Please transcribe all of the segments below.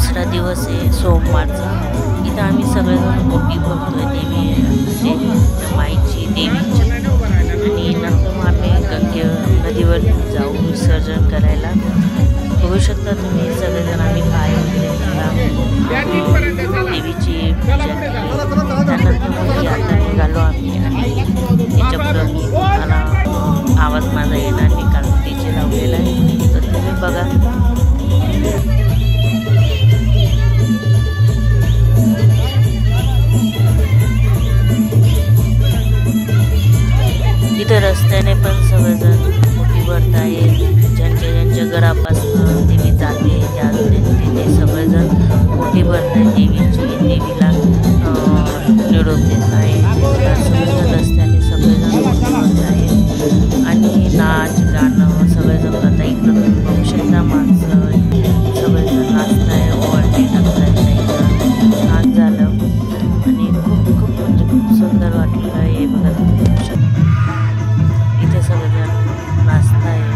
दुसरा दिवस आहे सोमवारचा। इथं आम्ही सगळेजण ओटी भरतोय देवी माईची देवीची, आणि नंतर मग आम्ही नदीवर जाऊ विसर्जन करायला। बघू शकता तुम्ही सगळेजण आम्ही पाय वगैरे देवीची पूजा केली। त्यानंतर मग यात्रा निघालो आम्ही, आणि त्याच्यापुढं मला आवाज माझा येणार नाही कारण डीजे लावलेला आहे, तर तुम्ही बघा। इथं रस्त्याने पण सगळेजण ओटी भरत आहेत। ज्यांच्या घरापासून देवी जाते त्या तिथे सगळेजण ओटी भरत आहेत देवीची, देवीला निरोप देत आहे। सगळेजण रस्त्याने सगळेजण ओटी भरत आहेत, आणि नाच गाणं सगळेजण करत आहे। इकडं तुम्ही बघू शकता माणसं सगळेजण नाचत आहे, ओवाळणी टाकत आहे, छान झालं आणि खूप म्हणजे खूप सुंदर वाटलं आहे। बघा तुम्ही बघू शकता इथे सगळेजण नाचत आहे।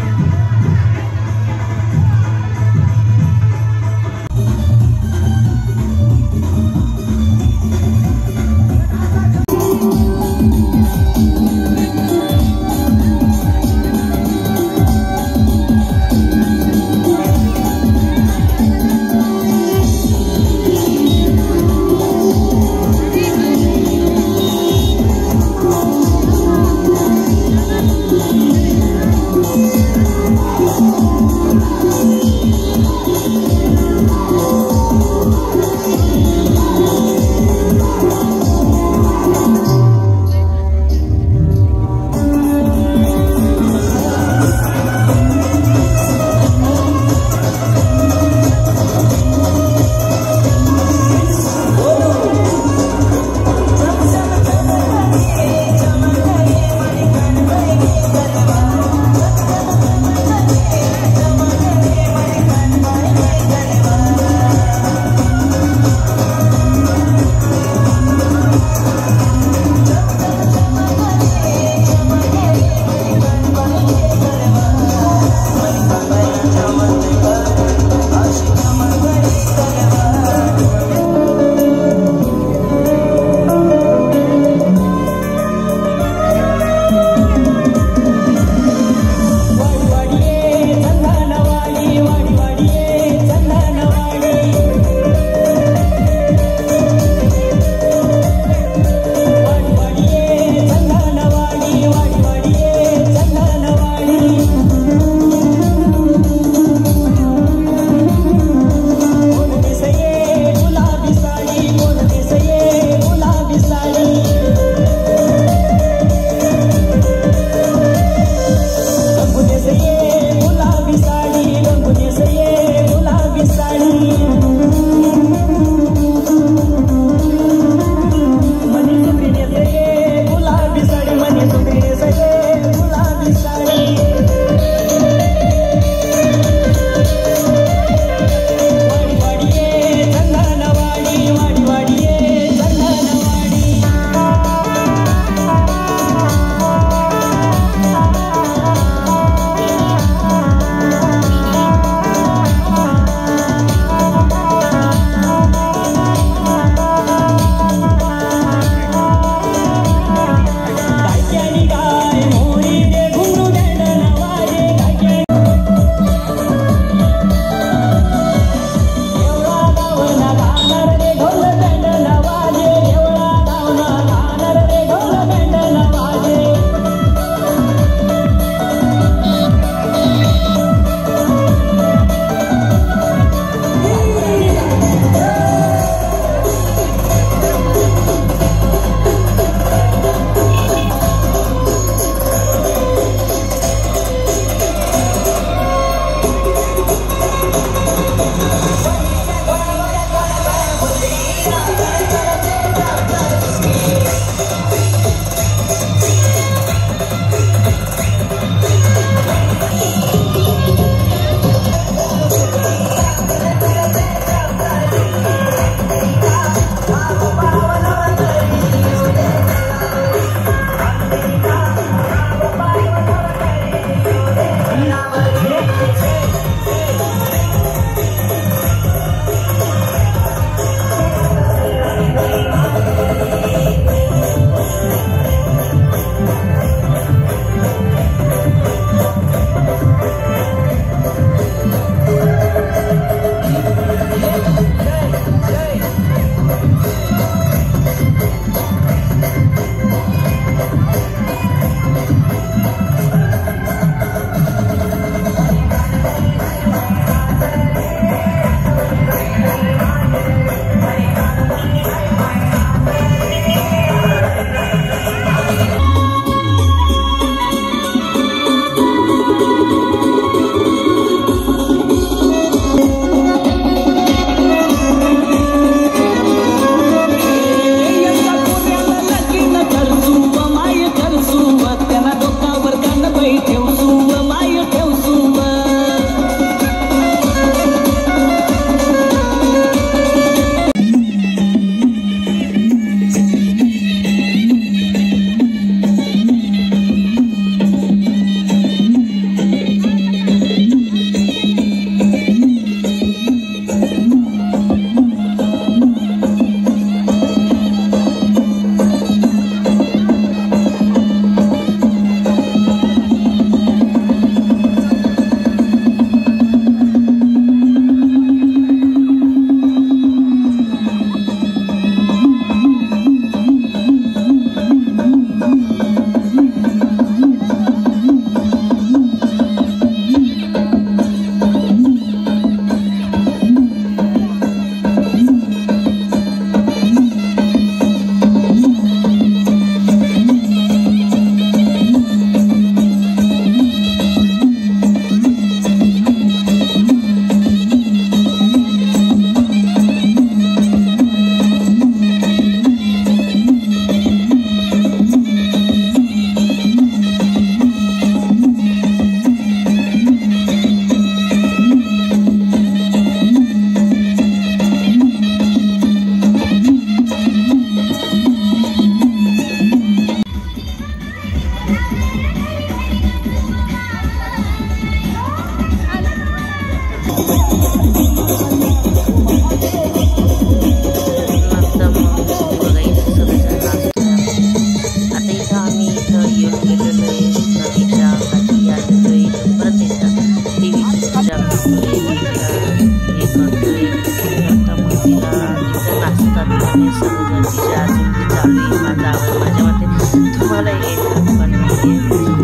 मला येतं पण नाही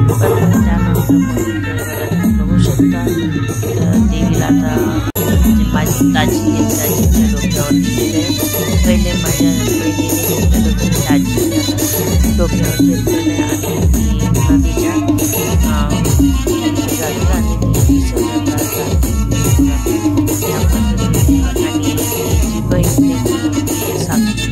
पण त्यानंतर मग बघू शकता देवीला आता म्हणजे माझी ताजीच्या डोक्यावरती दिले. पहिले माझ्या बहिणीने घेतलेलं होतं, ताजीने आता डोक्यावर घेतलेलं आहे आणि ती नदीच्या जाते आणि ती विसर्जनला जाते या पद्धतीने. आणि जी बहीण साक्षी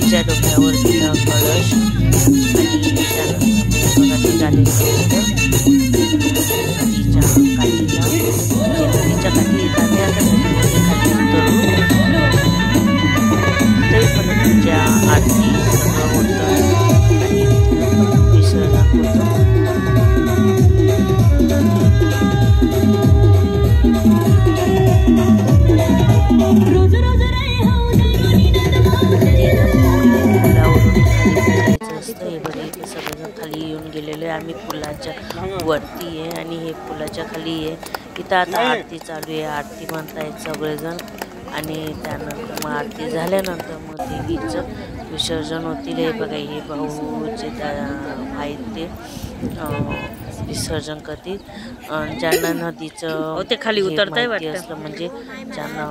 तिच्या डोक्यावर दिला कळश आणि त्यानंतर बघा ती झालेली नदीच्या काठीला नदीच्या काठी जाते. आता नदीमध्ये खाली उतरू तरी पण तुझ्या आरती सगळं होतं आणि विसर्जन होतं. सगळेजण खाली येऊन गेलेले. आम्ही पुलाच्या वरती आहे आणि हे पुलाच्या खाली आहे. इथं आता आरती चालू आहे, आरती म्हणतायत सगळेजण. आणि त्यानंतर मग आरती झाल्यानंतर मग देवीचं विसर्जन होतील. हे बघा हे भाऊ जे आहेत ते विसर्जन करतील. ज्यांना नदीचं ते खाली उतरताय वाटतं असलं म्हणजे ज्यांना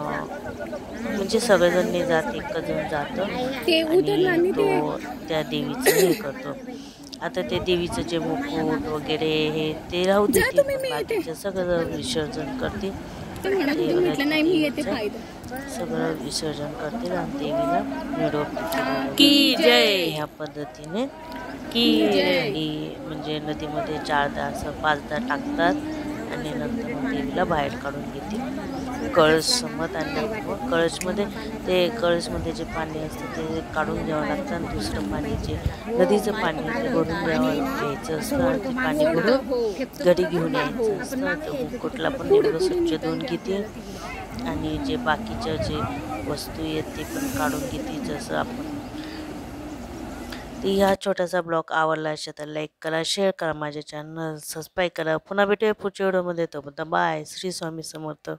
म्हणजे सगळेजण नाही जात, एकच जण जातं आणि तो त्या देवीचं हे करतो. आता ते देवीचं जे मुकुट वगैरे हे ते राहू देतील, बाकीचं सगळं विसर्जन करतील. सगळं विसर्जन करतील आणि देवीला निरोप की जय ह्या पद्धतीने की ही म्हणजे नदीमध्ये 4दा असं 5दा टाकतात आणि नंतर मग देवीला बाहेर काढून घेतील कळस समत. आणि मग कळसमध्ये जे पाणी असतं ते काढून घ्यावं लागतं आणि दुसरं पाणी जे नदीचं पाणी ते भरून घ्यायचं असतं आणि ते पाणी भरून घरी घेऊन यायचं असतं. तर मुकुटला पण एवढं स्वच्छ धुवून घेते आणि जे बाकीच्या जे वस्तू आहेत ते पण काढून घेते जसं आपण. तर ह्या छोटासा ब्लॉग आवडला असेल तर लाईक करा, शेअर करा, माझ्या चॅनल सबस्क्राईब करा. पुन्हा भेटूया पुढच्या व्हिडिओमध्ये. तोपर्यंत बाय. श्री स्वामी समर्थ.